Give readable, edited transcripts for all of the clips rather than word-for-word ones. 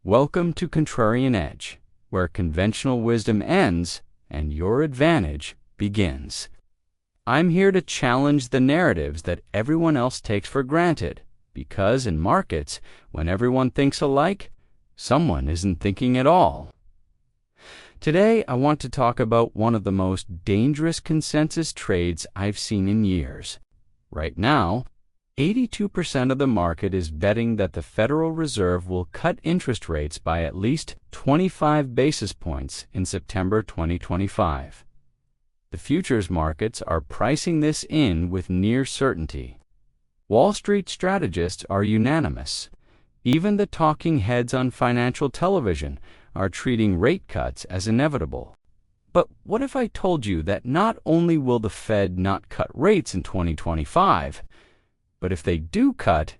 Welcome to Contrarian Edge, where conventional wisdom ends and your advantage begins. I'm here to challenge the narratives that everyone else takes for granted, because in markets, when everyone thinks alike, someone isn't thinking at all. Today, I want to talk about one of the most dangerous consensus trades I've seen in years. Right now, 82% of the market is betting that the Federal Reserve will cut interest rates by at least 25 basis points in September 2025. The futures markets are pricing this in with near certainty. Wall Street strategists are unanimous. Even the talking heads on financial television are treating rate cuts as inevitable. But what if I told you that not only will the Fed not cut rates in 2025, but if they do cut,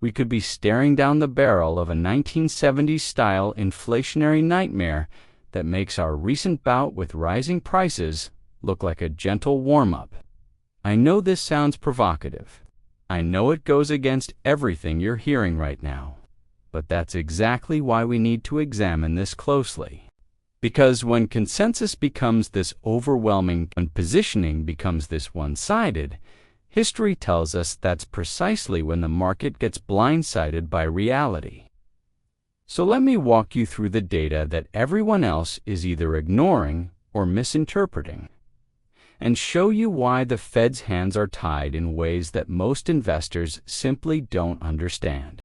we could be staring down the barrel of a 1970s-style inflationary nightmare that makes our recent bout with rising prices look like a gentle warm-up. I know this sounds provocative. I know it goes against everything you're hearing right now. But that's exactly why we need to examine this closely. Because when consensus becomes this overwhelming and positioning becomes this one-sided, history tells us that's precisely when the market gets blindsided by reality. So let me walk you through the data that everyone else is either ignoring or misinterpreting, and show you why the Fed's hands are tied in ways that most investors simply don't understand.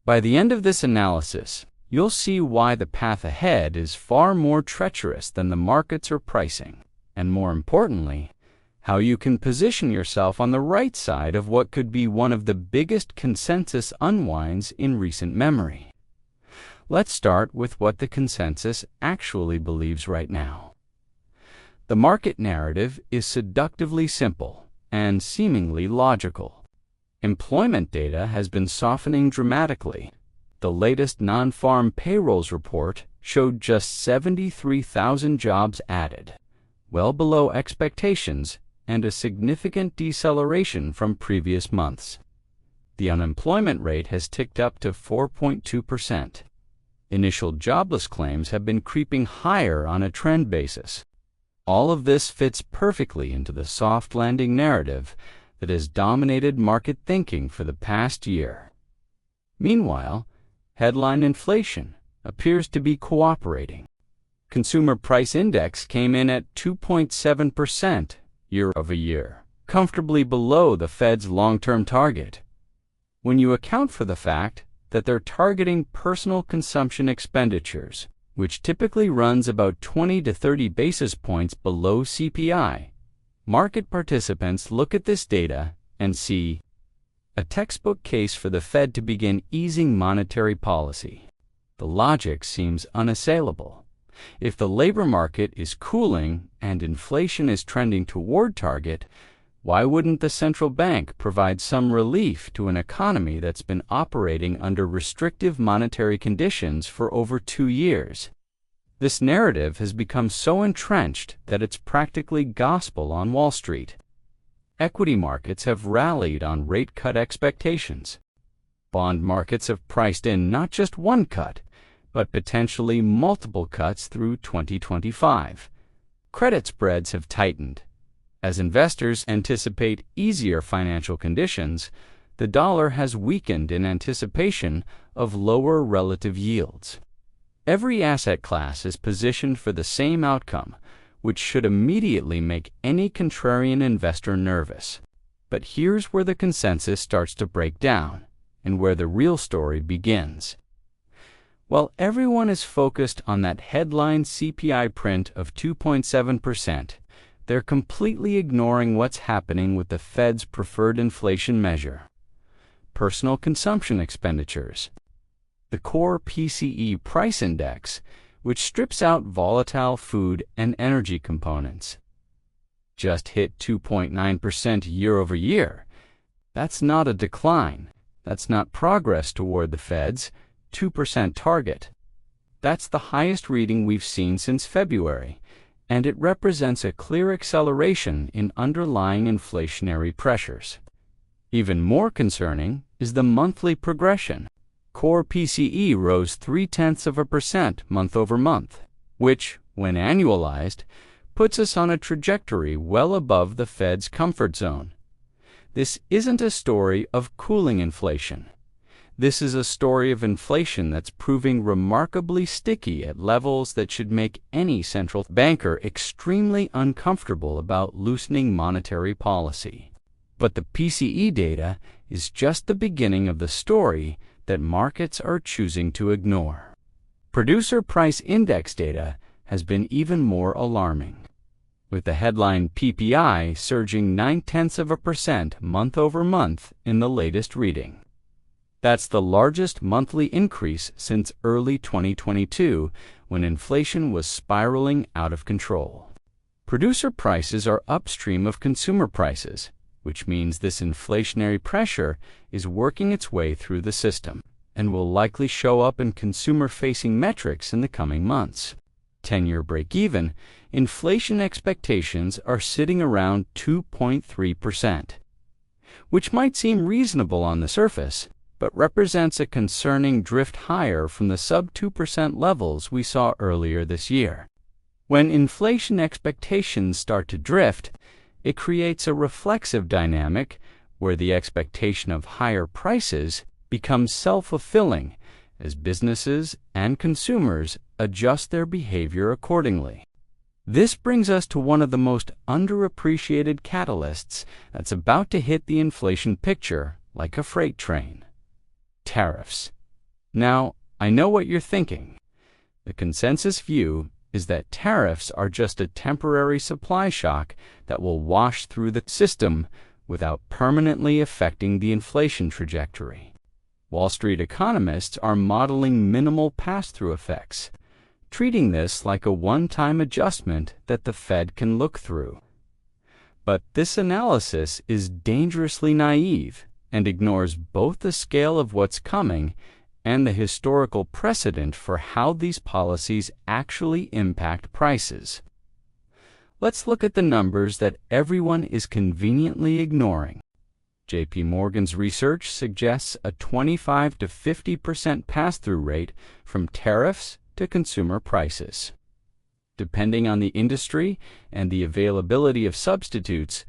By the end of this analysis, you'll see why the path ahead is far more treacherous than the markets are pricing, and more importantly, how you can position yourself on the right side of what could be one of the biggest consensus unwinds in recent memory. Let's start with what the consensus actually believes right now. The market narrative is seductively simple and seemingly logical. Employment data has been softening dramatically. The latest non-farm payrolls report showed just 73,000 jobs added, well below expectations and a significant deceleration from previous months. The unemployment rate has ticked up to 4.2%. Initial jobless claims have been creeping higher on a trend basis. All of this fits perfectly into the soft landing narrative that has dominated market thinking for the past year. Meanwhile, headline inflation appears to be cooperating. Consumer Price Index came in at 2.7% year-over-year, comfortably below the Fed's long-term target. When you account for the fact that they're targeting personal consumption expenditures, which typically runs about 20 to 30 basis points below CPI, market participants look at this data and see a textbook case for the Fed to begin easing monetary policy. The logic seems unassailable. If the labor market is cooling and inflation is trending toward target, why wouldn't the central bank provide some relief to an economy that's been operating under restrictive monetary conditions for over 2 years? This narrative has become so entrenched that it's practically gospel on Wall Street. Equity markets have rallied on rate cut expectations. Bond markets have priced in not just one cut, but potentially multiple cuts through 2025. Credit spreads have tightened. As investors anticipate easier financial conditions, the dollar has weakened in anticipation of lower relative yields. Every asset class is positioned for the same outcome, which should immediately make any contrarian investor nervous. But here's where the consensus starts to break down, and where the real story begins. While everyone is focused on that headline CPI print of 2.7%, they're completely ignoring what's happening with the Fed's preferred inflation measure: personal consumption expenditures. The core PCE price index, which strips out volatile food and energy components, just hit 2.9% year over year. That's not a decline. That's not progress toward the Fed's 2% target. That's the highest reading we've seen since February, and it represents a clear acceleration in underlying inflationary pressures. Even more concerning is the monthly progression. core PCE rose 0.3% month over month, which, when annualized, puts us on a trajectory well above the Fed's comfort zone. This isn't a story of cooling inflation. This is a story of inflation that's proving remarkably sticky at levels that should make any central banker extremely uncomfortable about loosening monetary policy. But the PCE data is just the beginning of the story that markets are choosing to ignore. Producer Price Index data has been even more alarming, with the headline PPI surging 0.9% month over month in the latest reading. That's the largest monthly increase since early 2022, when inflation was spiraling out of control. Producer prices are upstream of consumer prices, which means this inflationary pressure is working its way through the system and will likely show up in consumer-facing metrics in the coming months. 10-year break-even, inflation expectations are sitting around 2.3%, which might seem reasonable on the surface, but represents a concerning drift higher from the sub-2% levels we saw earlier this year. When inflation expectations start to drift, it creates a reflexive dynamic where the expectation of higher prices becomes self-fulfilling as businesses and consumers adjust their behavior accordingly. This brings us to one of the most underappreciated catalysts that's about to hit the inflation picture like a freight train: tariffs. Now, I know what you're thinking. The consensus view is that tariffs are just a temporary supply shock that will wash through the system without permanently affecting the inflation trajectory. Wall Street economists are modeling minimal pass-through effects, treating this like a one-time adjustment that the Fed can look through. But this analysis is dangerously naive and ignores both the scale of what's coming and the historical precedent for how these policies actually impact prices. Let's look at the numbers that everyone is conveniently ignoring. J.P. Morgan's research suggests a 25 to 50% pass-through rate from tariffs to consumer prices. Depending on the industry and the availability of substitutes,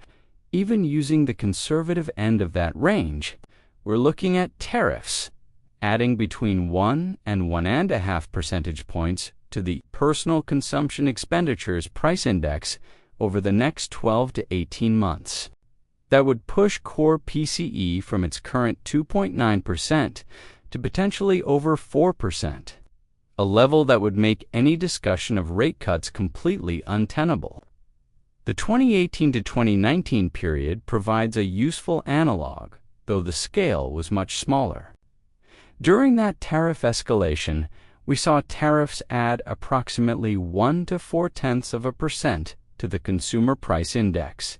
even using the conservative end of that range, we're looking at tariffs adding between 1 and 1.5 percentage points to the Personal Consumption Expenditures Price Index over the next 12 to 18 months. That would push core PCE from its current 2.9% to potentially over 4%, a level that would make any discussion of rate cuts completely untenable. The 2018 to 2019 period provides a useful analog, though the scale was much smaller. During that tariff escalation, we saw tariffs add approximately 1 to 0.4% to the Consumer Price Index,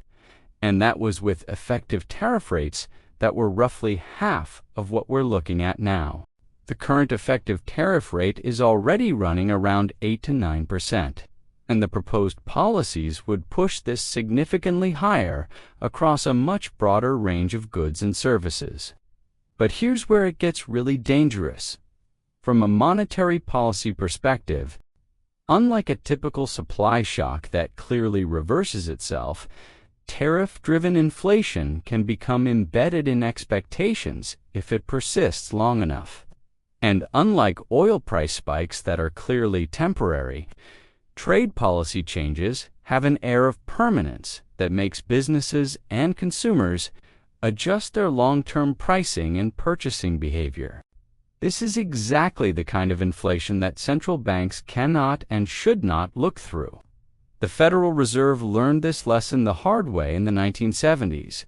and that was with effective tariff rates that were roughly half of what we're looking at now. The current effective tariff rate is already running around 8 to 9%, and the proposed policies would push this significantly higher across a much broader range of goods and services. But here's where it gets really dangerous. From a monetary policy perspective, unlike a typical supply shock that clearly reverses itself, tariff-driven inflation can become embedded in expectations if it persists long enough. And unlike oil price spikes that are clearly temporary, trade policy changes have an air of permanence that makes businesses and consumers adjust their long-term pricing and purchasing behavior. This is exactly the kind of inflation that central banks cannot and should not look through. The Federal Reserve learned this lesson the hard way in the 1970s,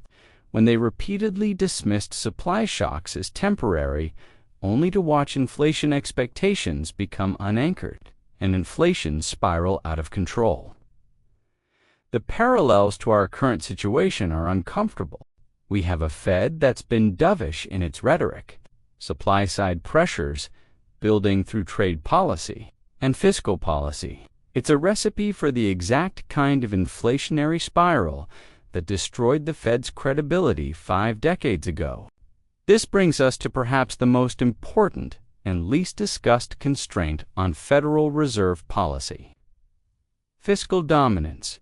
when they repeatedly dismissed supply shocks as temporary, only to watch inflation expectations become unanchored and inflation spiral out of control. The parallels to our current situation are uncomfortable. We have a Fed that's been dovish in its rhetoric, supply-side pressures building through trade policy and fiscal policy. It's a recipe for the exact kind of inflationary spiral that destroyed the Fed's credibility 5 decades ago. This brings us to perhaps the most important and least discussed constraint on Federal Reserve policy: fiscal dominance.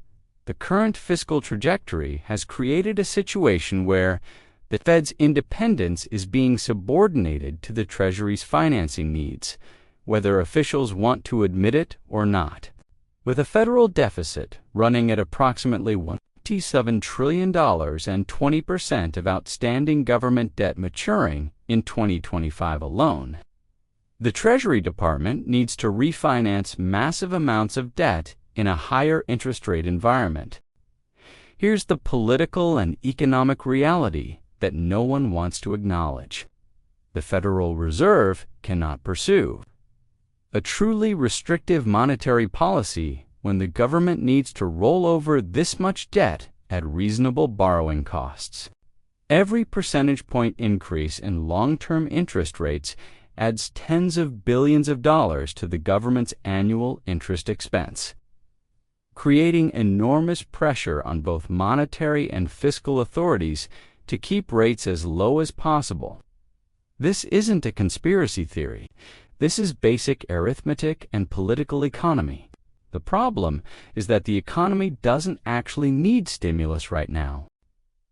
The current fiscal trajectory has created a situation where the Fed's independence is being subordinated to the Treasury's financing needs, whether officials want to admit it or not. With a federal deficit running at approximately $27 trillion and 20% of outstanding government debt maturing in 2025 alone, the Treasury Department needs to refinance massive amounts of debt in a higher interest rate environment. Here's the political and economic reality that no one wants to acknowledge: the Federal Reserve cannot pursue a truly restrictive monetary policy when the government needs to roll over this much debt at reasonable borrowing costs. Every percentage point increase in long-term interest rates adds tens of billions of dollars to the government's annual interest expense, creating enormous pressure on both monetary and fiscal authorities to keep rates as low as possible. This isn't a conspiracy theory. This is basic arithmetic and political economy. The problem is that the economy doesn't actually need stimulus right now.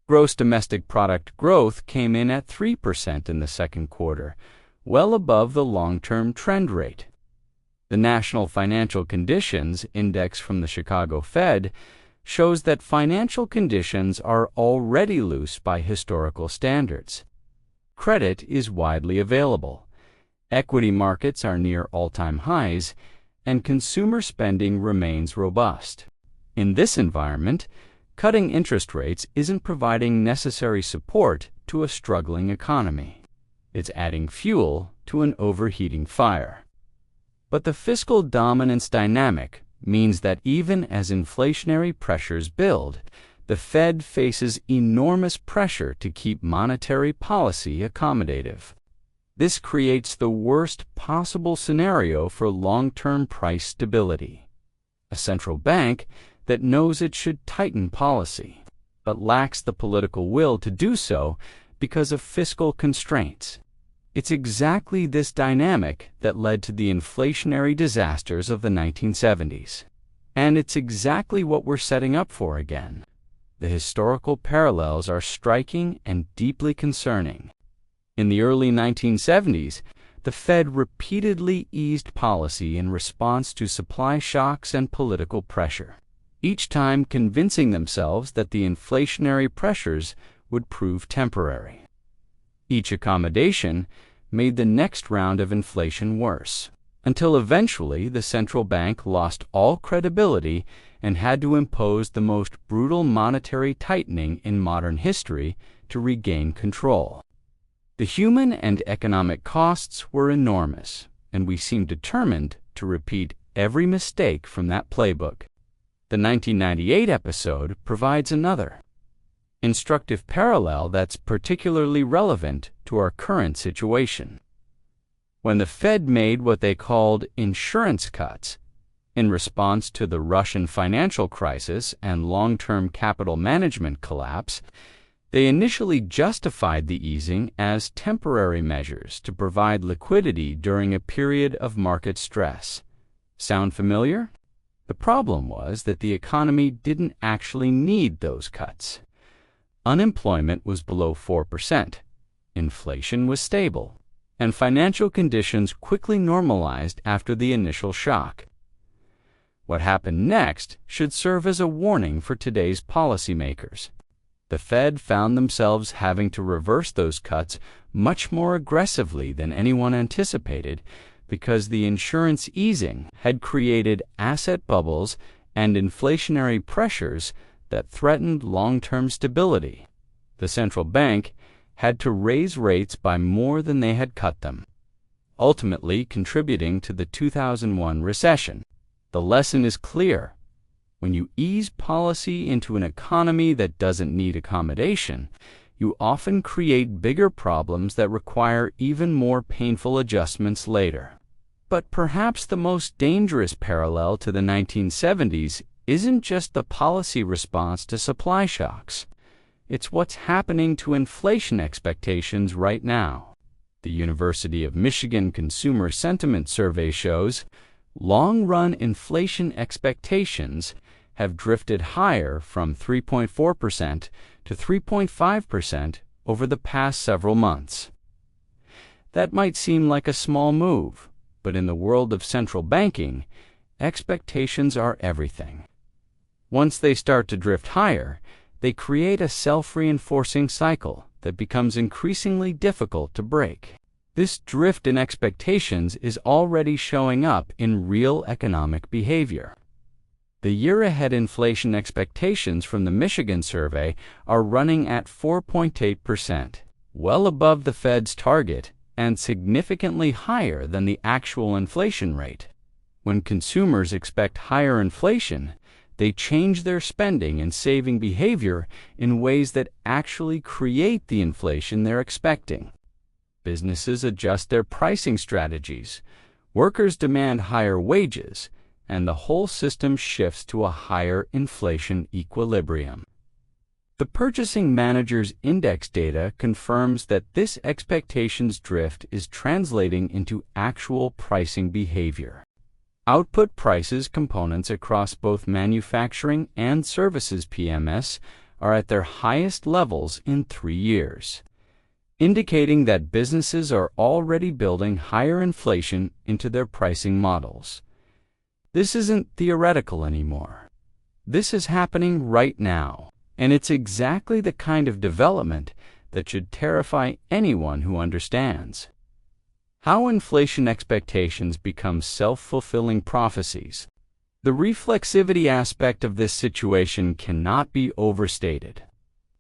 Gross domestic product growth came in at 3% in the second quarter, well above the long-term trend rate. The National Financial Conditions Index from the Chicago Fed shows that financial conditions are already loose by historical standards. Credit is widely available. Equity markets are near all-time highs, and consumer spending remains robust. In this environment, cutting interest rates isn't providing necessary support to a struggling economy. It's adding fuel to an overheating fire. But the fiscal dominance dynamic means that even as inflationary pressures build, the Fed faces enormous pressure to keep monetary policy accommodative. This creates the worst possible scenario for long-term price stability: a central bank that knows it should tighten policy, but lacks the political will to do so because of fiscal constraints. It's exactly this dynamic that led to the inflationary disasters of the 1970s. And it's exactly what we're setting up for again. The historical parallels are striking and deeply concerning. In the early 1970s, the Fed repeatedly eased policy in response to supply shocks and political pressure, each time convincing themselves that the inflationary pressures would prove temporary. Each accommodation made the next round of inflation worse, until eventually the central bank lost all credibility and had to impose the most brutal monetary tightening in modern history to regain control. The human and economic costs were enormous, and we seemed determined to repeat every mistake from that playbook. The 1998 episode provides another instructive parallel that's particularly relevant to our current situation. When the Fed made what they called insurance cuts in response to the Russian financial crisis and long-term capital management collapse, they initially justified the easing as temporary measures to provide liquidity during a period of market stress. Sound familiar? The problem was that the economy didn't actually need those cuts. Unemployment was below 4%, inflation was stable, and financial conditions quickly normalized after the initial shock. What happened next should serve as a warning for today's policymakers. The Fed found themselves having to reverse those cuts much more aggressively than anyone anticipated because the insurance easing had created asset bubbles and inflationary pressures that threatened long-term stability. The central bank had to raise rates by more than they had cut them, ultimately contributing to the 2001 recession. The lesson is clear. When you ease policy into an economy that doesn't need accommodation, you often create bigger problems that require even more painful adjustments later. But perhaps the most dangerous parallel to the 1970s isn't just the policy response to supply shocks. It's what's happening to inflation expectations right now. The University of Michigan Consumer Sentiment Survey shows long-run inflation expectations have drifted higher from 3.4% to 3.5% over the past several months. That might seem like a small move, but in the world of central banking, expectations are everything. Once they start to drift higher, they create a self-reinforcing cycle that becomes increasingly difficult to break. This drift in expectations is already showing up in real economic behavior. The year-ahead inflation expectations from the Michigan survey are running at 4.8%, well above the Fed's target and significantly higher than the actual inflation rate. When consumers expect higher inflation, they change their spending and saving behavior in ways that actually create the inflation they're expecting. Businesses adjust their pricing strategies, workers demand higher wages, and the whole system shifts to a higher inflation equilibrium. The Purchasing Managers' Index data confirms that this expectations drift is translating into actual pricing behavior. Output prices components across both manufacturing and services PMS are at their highest levels in 3 years, indicating that businesses are already building higher inflation into their pricing models. This isn't theoretical anymore. This is happening right now, and it's exactly the kind of development that should terrify anyone who understands. How inflation expectations become self-fulfilling prophecies. The reflexivity aspect of this situation cannot be overstated.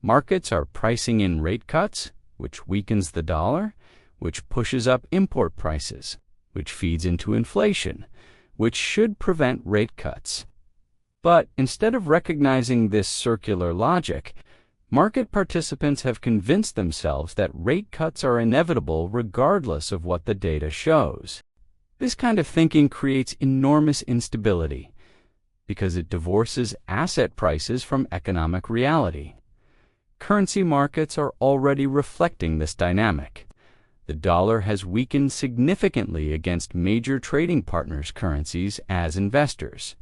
Markets are pricing in rate cuts, which weakens the dollar, which pushes up import prices, which feeds into inflation, which should prevent rate cuts. But instead of recognizing this circular logic, market participants have convinced themselves that rate cuts are inevitable regardless of what the data shows. This kind of thinking creates enormous instability because it divorces asset prices from economic reality. Currency markets are already reflecting this dynamic. The dollar has weakened significantly against major trading partners' currencies as investors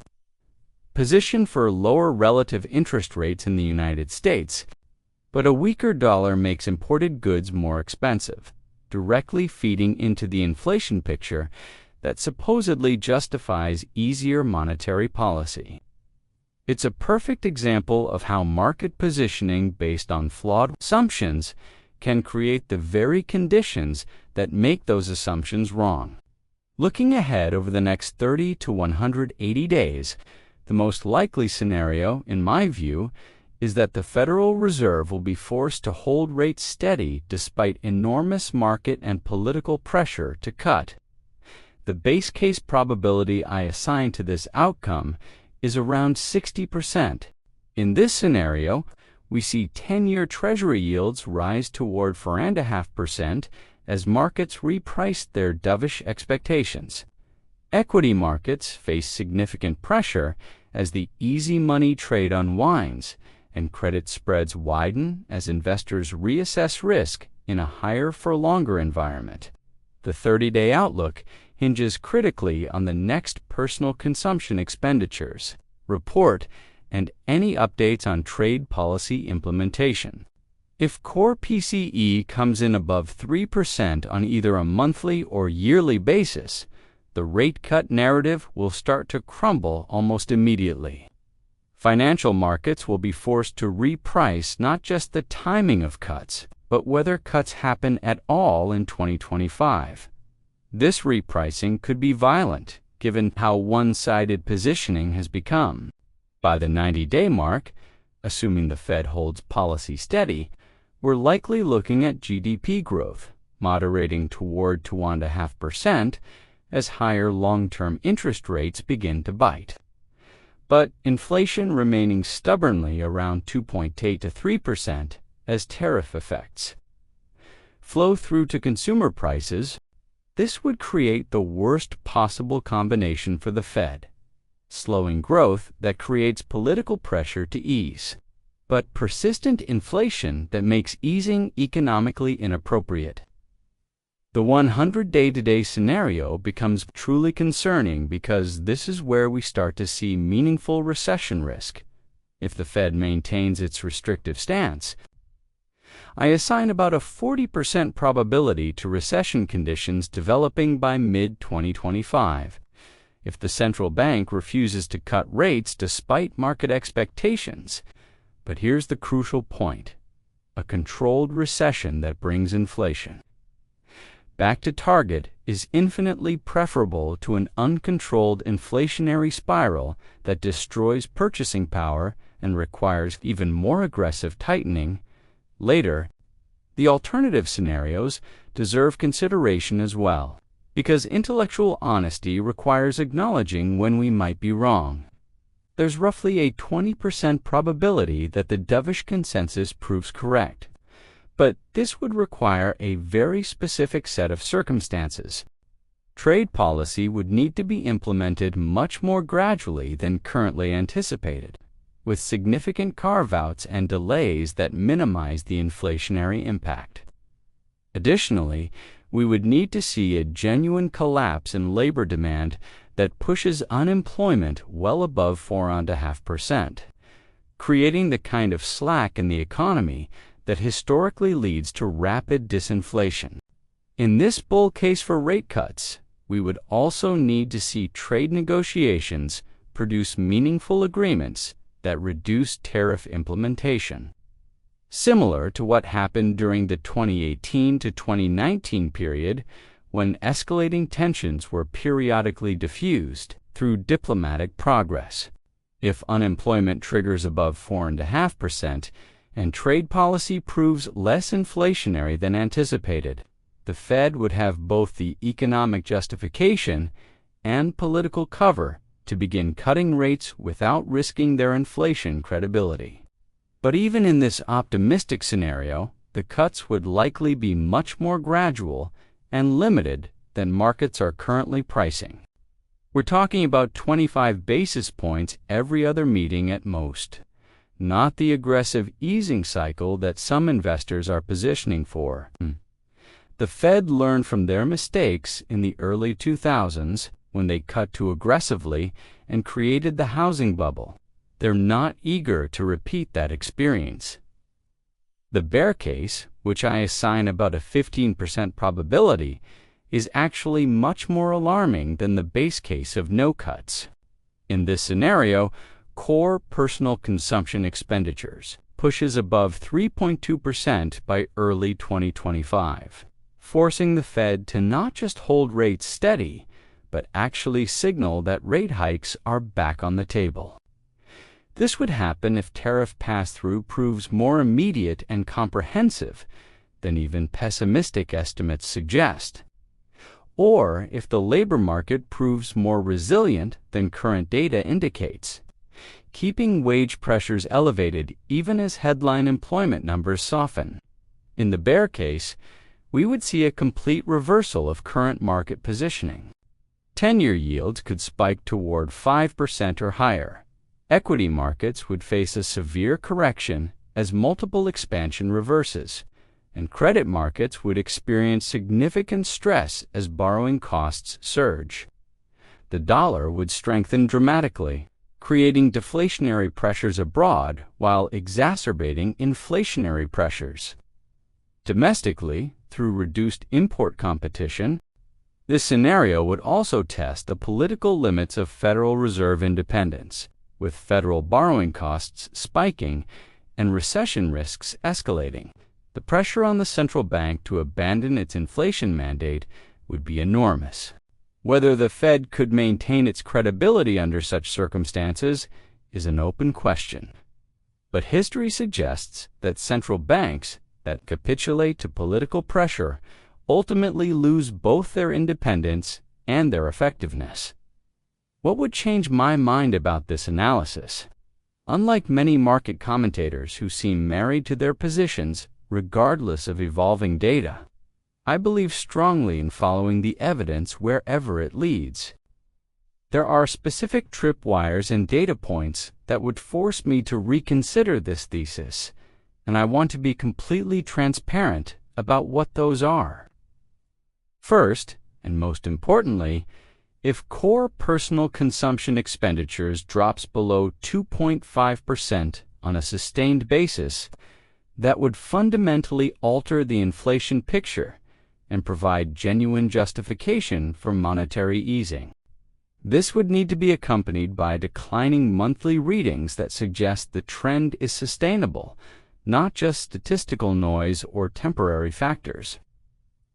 position for lower relative interest rates in the United States, but a weaker dollar makes imported goods more expensive, directly feeding into the inflation picture that supposedly justifies easier monetary policy. It's a perfect example of how market positioning based on flawed assumptions can create the very conditions that make those assumptions wrong. Looking ahead over the next 30 to 180 days, the most likely scenario, in my view, is that the Federal Reserve will be forced to hold rates steady despite enormous market and political pressure to cut. The base case probability I assign to this outcome is around 60%. In this scenario, we see 10-year Treasury yields rise toward 4.5% as markets reprice their dovish expectations. Equity markets face significant pressure as the easy money trade unwinds and credit spreads widen as investors reassess risk in a higher-for-longer environment. The 30-day outlook hinges critically on the next personal consumption expenditures report and any updates on trade policy implementation. If core PCE comes in above 3% on either a monthly or yearly basis, the rate cut narrative will start to crumble almost immediately. Financial markets will be forced to reprice not just the timing of cuts, but whether cuts happen at all in 2025. This repricing could be violent, given how one-sided positioning has become. By the 90-day mark, assuming the Fed holds policy steady, we're likely looking at GDP growth moderating toward 2.5% as higher long-term interest rates begin to bite. But inflation remaining stubbornly around 2.8 to 3% as tariff effects flow through to consumer prices. This would create the worst possible combination for the Fed, slowing growth that creates political pressure to ease. but persistent inflation that makes easing economically inappropriate. The 100-day-to-day scenario becomes truly concerning because this is where we start to see meaningful recession risk. If the Fed maintains its restrictive stance, I assign about a 40% probability to recession conditions developing by mid-2025. If the central bank refuses to cut rates despite market expectations. But here's the crucial point: a controlled recession that brings inflation back to target is infinitely preferable to an uncontrolled inflationary spiral that destroys purchasing power and requires even more aggressive tightening later. The alternative scenarios deserve consideration as well, because intellectual honesty requires acknowledging when we might be wrong. There's roughly a 20% probability that the dovish consensus proves correct. But this would require a very specific set of circumstances. Trade policy would need to be implemented much more gradually than currently anticipated, with significant carve-outs and delays that minimize the inflationary impact. Additionally, we would need to see a genuine collapse in labor demand that pushes unemployment well above 4.5%, creating the kind of slack in the economy that historically leads to rapid disinflation. In this bull case for rate cuts, we would also need to see trade negotiations produce meaningful agreements that reduce tariff implementation. Similar to what happened during the 2018 to 2019 period, when escalating tensions were periodically diffused through diplomatic progress. If unemployment triggers above 4.5%, and trade policy proves less inflationary than anticipated, the Fed would have both the economic justification and political cover to begin cutting rates without risking their inflation credibility. But even in this optimistic scenario, the cuts would likely be much more gradual and limited than markets are currently pricing. We're talking about 25 basis points every other meeting at most, not the aggressive easing cycle that some investors are positioning for. The Fed learned from their mistakes in the early 2000s when they cut too aggressively and created the housing bubble. They're not eager to repeat that experience. The bear case, which I assign about a 15% probability, is actually much more alarming than the base case of no cuts. In this scenario, core personal consumption expenditures pushes above 3.2% by early 2025, forcing the Fed to not just hold rates steady, but actually signal that rate hikes are back on the table. This would happen if tariff pass-through proves more immediate and comprehensive than even pessimistic estimates suggest, or if the labor market proves more resilient than current data indicates, keeping wage pressures elevated even as headline employment numbers soften. In the bear case, we would see a complete reversal of current market positioning. 10-year yields could spike toward 5% or higher. Equity markets would face a severe correction as multiple expansion reverses, and credit markets would experience significant stress as borrowing costs surge. The dollar would strengthen dramatically, creating deflationary pressures abroad while exacerbating inflationary pressures. Domestically, through reduced import competition, this scenario would also test the political limits of Federal Reserve independence, with federal borrowing costs spiking and recession risks escalating. The pressure on the central bank to abandon its inflation mandate would be enormous. Whether the Fed could maintain its credibility under such circumstances is an open question. But history suggests that central banks that capitulate to political pressure ultimately lose both their independence and their effectiveness. What would change my mind about this analysis? Unlike many market commentators who seem married to their positions regardless of evolving data, I believe strongly in following the evidence wherever it leads. there are specific tripwires and data points that would force me to reconsider this thesis, and I want to be completely transparent about what those are. First, and most importantly, if core personal consumption expenditures drops below 2.5% on a sustained basis, that would fundamentally alter the inflation picture and provide genuine justification for monetary easing. This would need to be accompanied by declining monthly readings that suggest the trend is sustainable, not just statistical noise or temporary factors.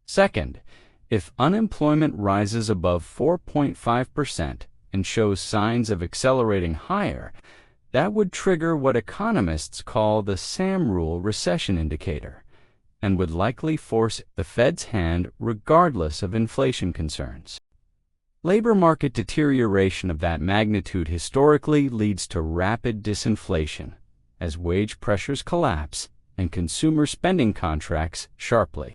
Second, if unemployment rises above 4.5% and shows signs of accelerating higher, that would trigger what economists call the SAM rule recession indicator, and would likely force the Fed's hand regardless of inflation concerns. Labor market deterioration of that magnitude historically leads to rapid disinflation, as wage pressures collapse and consumer spending contracts sharply.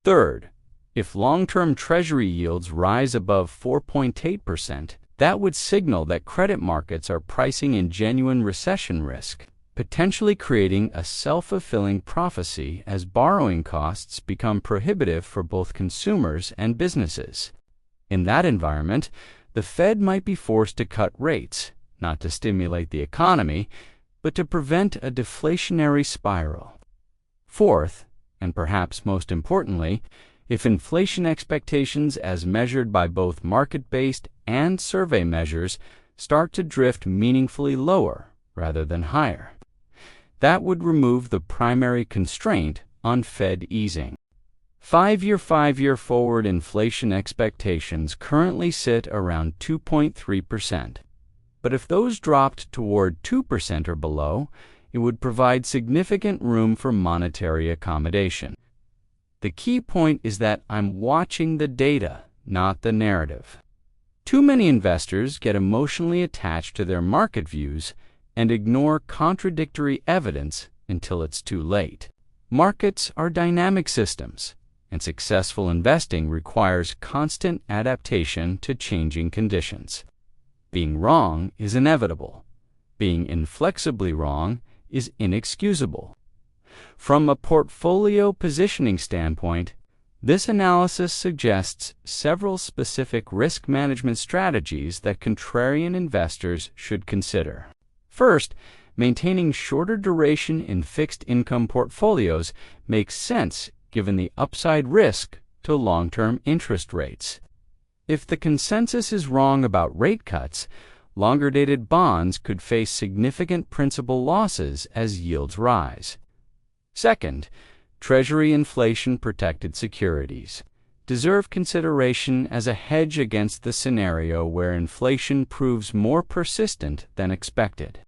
Third, if long-term Treasury yields rise above 4.8%, that would signal that credit markets are pricing in genuine recession risk, potentially creating a self-fulfilling prophecy as borrowing costs become prohibitive for both consumers and businesses. In that environment, the Fed might be forced to cut rates, not to stimulate the economy, but to prevent a deflationary spiral. Fourth, and perhaps most importantly, if inflation expectations as measured by both market-based and survey measures start to drift meaningfully lower rather than higher, that would remove the primary constraint on Fed easing. Five-year forward inflation expectations currently sit around 2.3%. But if those dropped toward 2% or below, it would provide significant room for monetary accommodation. The key point is that I'm watching the data, not the narrative. Too many investors get emotionally attached to their market views and ignore contradictory evidence until it's too late. Markets are dynamic systems, and successful investing requires constant adaptation to changing conditions. Being wrong is inevitable. Being inflexibly wrong is inexcusable. From a portfolio positioning standpoint, this analysis suggests several specific risk management strategies that contrarian investors should consider. First, maintaining shorter duration in fixed income portfolios makes sense given the upside risk to long-term interest rates. If the consensus is wrong about rate cuts, longer-dated bonds could face significant principal losses as yields rise. Second, Treasury inflation-protected securities deserve consideration as a hedge against the scenario where inflation proves more persistent than expected.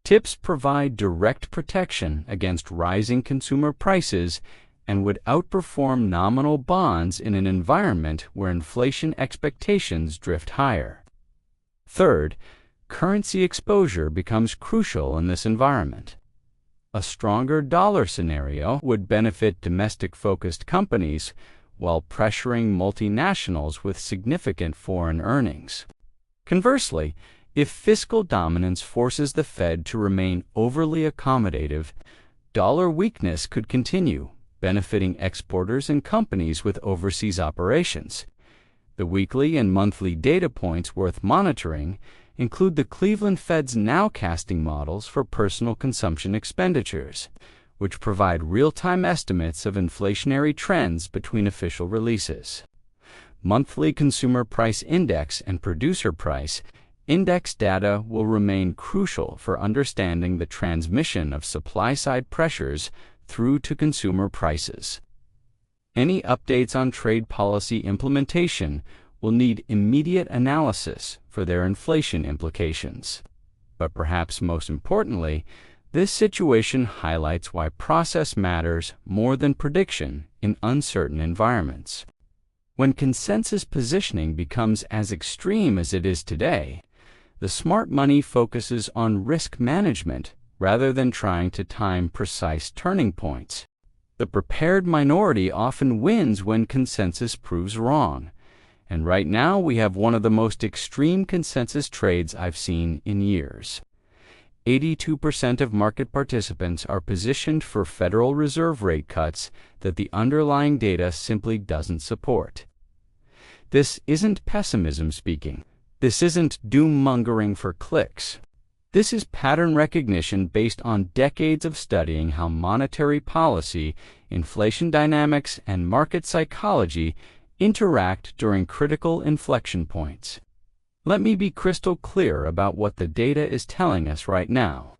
TIPS provide direct protection against rising consumer prices and would outperform nominal bonds in an environment where inflation expectations drift higher. Third, currency exposure becomes crucial in this environment. A stronger dollar scenario would benefit domestic-focused companies while pressuring multinationals with significant foreign earnings. Conversely, if fiscal dominance forces the Fed to remain overly accommodative, dollar weakness could continue, benefiting exporters and companies with overseas operations. The weekly and monthly data points worth monitoring include the Cleveland Fed's nowcasting models for personal consumption expenditures, which provide real-time estimates of inflationary trends between official releases. Monthly Consumer Price Index and Producer Price Index data will remain crucial for understanding the transmission of supply-side pressures through to consumer prices. Any updates on trade policy implementation will need immediate analysis for their inflation implications. But perhaps most importantly, this situation highlights why process matters more than prediction in uncertain environments. When consensus positioning becomes as extreme as it is today, the smart money focuses on risk management rather than trying to time precise turning points. The prepared minority often wins when consensus proves wrong, And right now we have one of the most extreme consensus trades I've seen in years. 82% of market participants are positioned for Federal Reserve rate cuts that the underlying data simply doesn't support. This isn't pessimism speaking. This isn't doom-mongering for clicks. This is pattern recognition based on decades of studying how monetary policy, inflation dynamics, and market psychology interact during critical inflection points. Let me be crystal clear about what the data is telling us right now.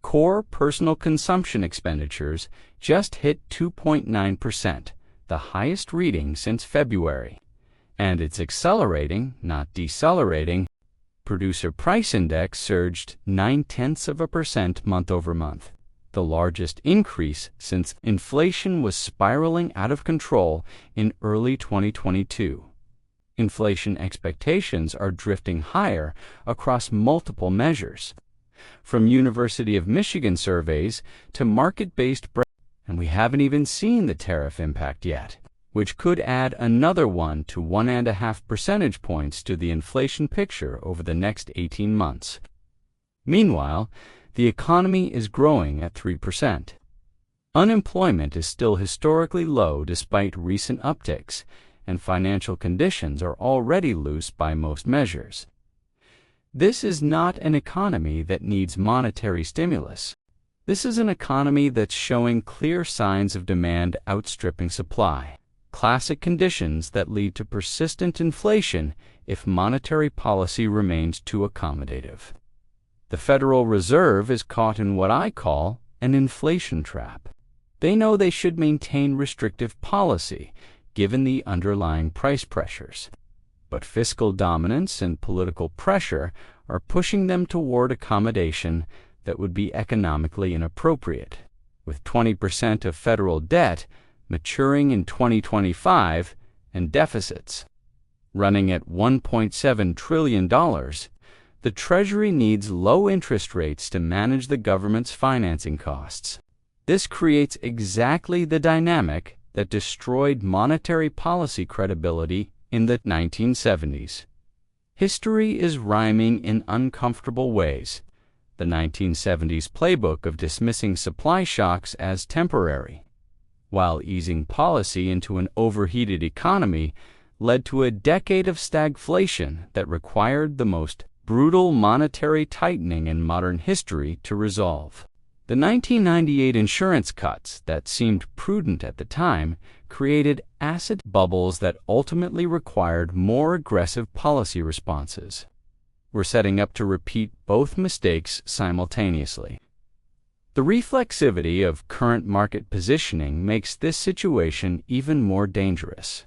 Core personal consumption expenditures just hit 2.9%, the highest reading since February. And it's accelerating, not decelerating. Producer Price Index surged 0.9% month over month, the largest increase since inflation was spiraling out of control in early 2022. Inflation expectations are drifting higher across multiple measures, from University of Michigan surveys to market-based, and we haven't even seen the tariff impact yet, which could add another 1 to 1.5 percentage points to the inflation picture over the next 18 months. Meanwhile, the economy is growing at 3%. Unemployment is still historically low despite recent upticks, and financial conditions are already loose by most measures. This is not an economy that needs monetary stimulus. This is an economy that's showing clear signs of demand outstripping supply, classic conditions that lead to persistent inflation if monetary policy remains too accommodative. The Federal Reserve is caught in what I call an inflation trap. They know they should maintain restrictive policy, given the underlying price pressures. But fiscal dominance and political pressure are pushing them toward accommodation that would be economically inappropriate. With 20% of federal debt maturing in 2025 and deficits running at $1.7 trillion, the Treasury needs low interest rates to manage the government's financing costs. This creates exactly the dynamic that destroyed monetary policy credibility in the 1970s. History is rhyming in uncomfortable ways. The 1970s playbook of dismissing supply shocks as temporary, while easing policy into an overheated economy, led to a decade of stagflation that required the most brutal monetary tightening in modern history to resolve. The 1998 insurance cuts that seemed prudent at the time created asset bubbles that ultimately required more aggressive policy responses. We're setting up to repeat both mistakes simultaneously. The reflexivity of current market positioning makes this situation even more dangerous.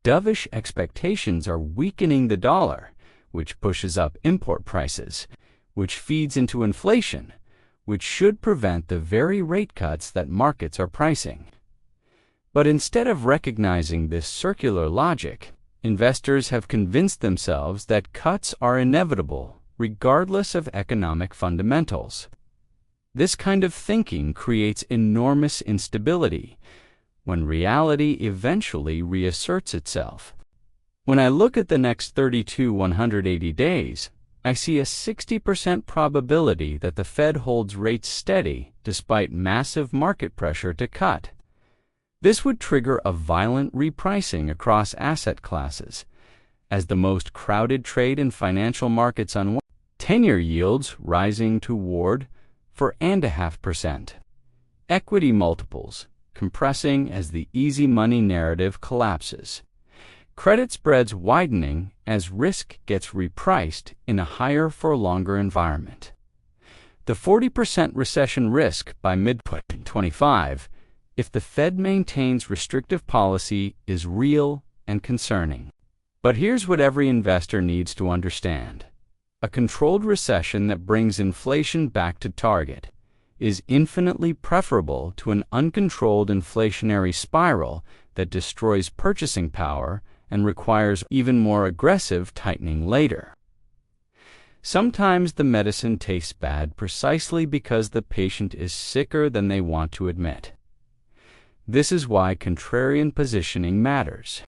Dovish expectations are weakening the dollar, which pushes up import prices, which feeds into inflation, which should prevent the very rate cuts that markets are pricing. But instead of recognizing this circular logic, investors have convinced themselves that cuts are inevitable regardless of economic fundamentals. This kind of thinking creates enormous instability when reality eventually reasserts itself. When I look at the next 180 days, I see a 60% probability that the Fed holds rates steady despite massive market pressure to cut. This would trigger a violent repricing across asset classes, as the most crowded trade in financial markets unwind. 10-year yields rising toward 4.5%. Equity multiples compressing as the easy money narrative collapses. Credit spreads widening as risk gets repriced in a higher for longer environment. The 40% recession risk by mid-2025, if the Fed maintains restrictive policy, is real and concerning. But here's what every investor needs to understand. A controlled recession that brings inflation back to target is infinitely preferable to an uncontrolled inflationary spiral that destroys purchasing power and requires even more aggressive tightening later. Sometimes the medicine tastes bad precisely because the patient is sicker than they want to admit. This is why contrarian positioning matters.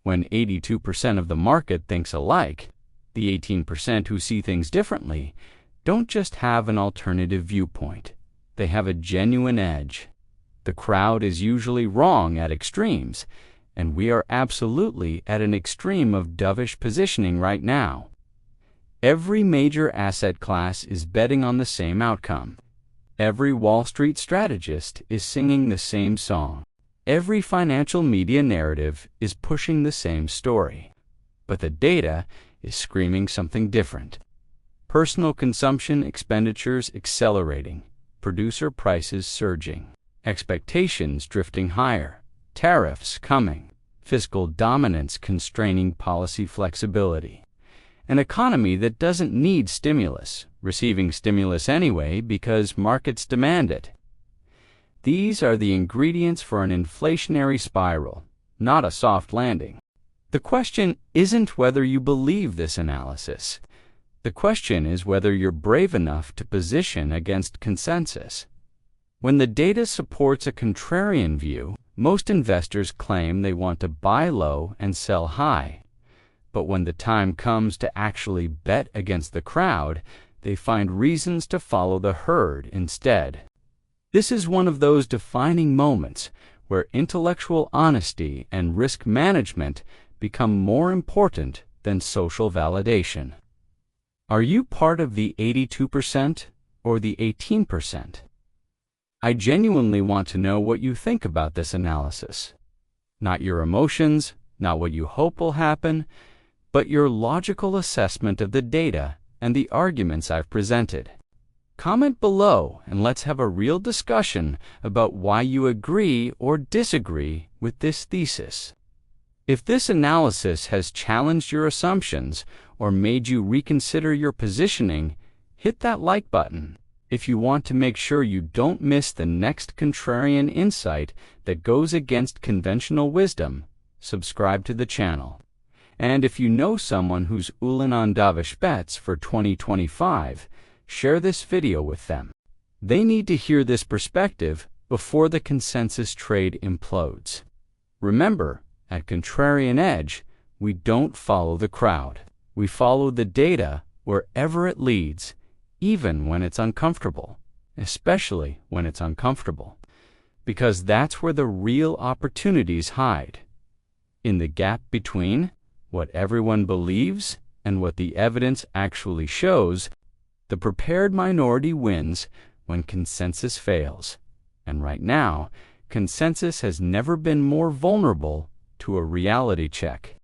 When 82% of the market thinks alike, the 18% who see things differently don't just have an alternative viewpoint. They have a genuine edge. The crowd is usually wrong at extremes, and we are absolutely at an extreme of dovish positioning right now. Every major asset class is betting on the same outcome. Every Wall Street strategist is singing the same song. Every financial media narrative is pushing the same story. But the data is screaming something different. Personal consumption expenditures accelerating, producer prices surging, expectations drifting higher, tariffs coming, fiscal dominance constraining policy flexibility, an economy that doesn't need stimulus, receiving stimulus anyway because markets demand it. These are the ingredients for an inflationary spiral, not a soft landing. The question isn't whether you believe this analysis. The question is whether you're brave enough to position against consensus. When the data supports a contrarian view, most investors claim they want to buy low and sell high. But when the time comes to actually bet against the crowd, they find reasons to follow the herd instead. This is one of those defining moments where intellectual honesty and risk management become more important than social validation. Are you part of the 82% or the 18%? I genuinely want to know what you think about this analysis. Not your emotions, not what you hope will happen, but your logical assessment of the data and the arguments I've presented. Comment below and let's have a real discussion about why you agree or disagree with this thesis. If this analysis has challenged your assumptions or made you reconsider your positioning, hit that like button. If you want to make sure you don't miss the next contrarian insight that goes against conventional wisdom, subscribe to the channel. And if you know someone who's oolin on dovish bets for 2025, share this video with them. They need to hear this perspective before the consensus trade implodes. Remember, at Contrarian Edge, we don't follow the crowd. We follow the data wherever it leads, even when it's uncomfortable, especially when it's uncomfortable, because that's where the real opportunities hide. In the gap between what everyone believes and what the evidence actually shows, the prepared minority wins when consensus fails. And right now, consensus has never been more vulnerable to a reality check.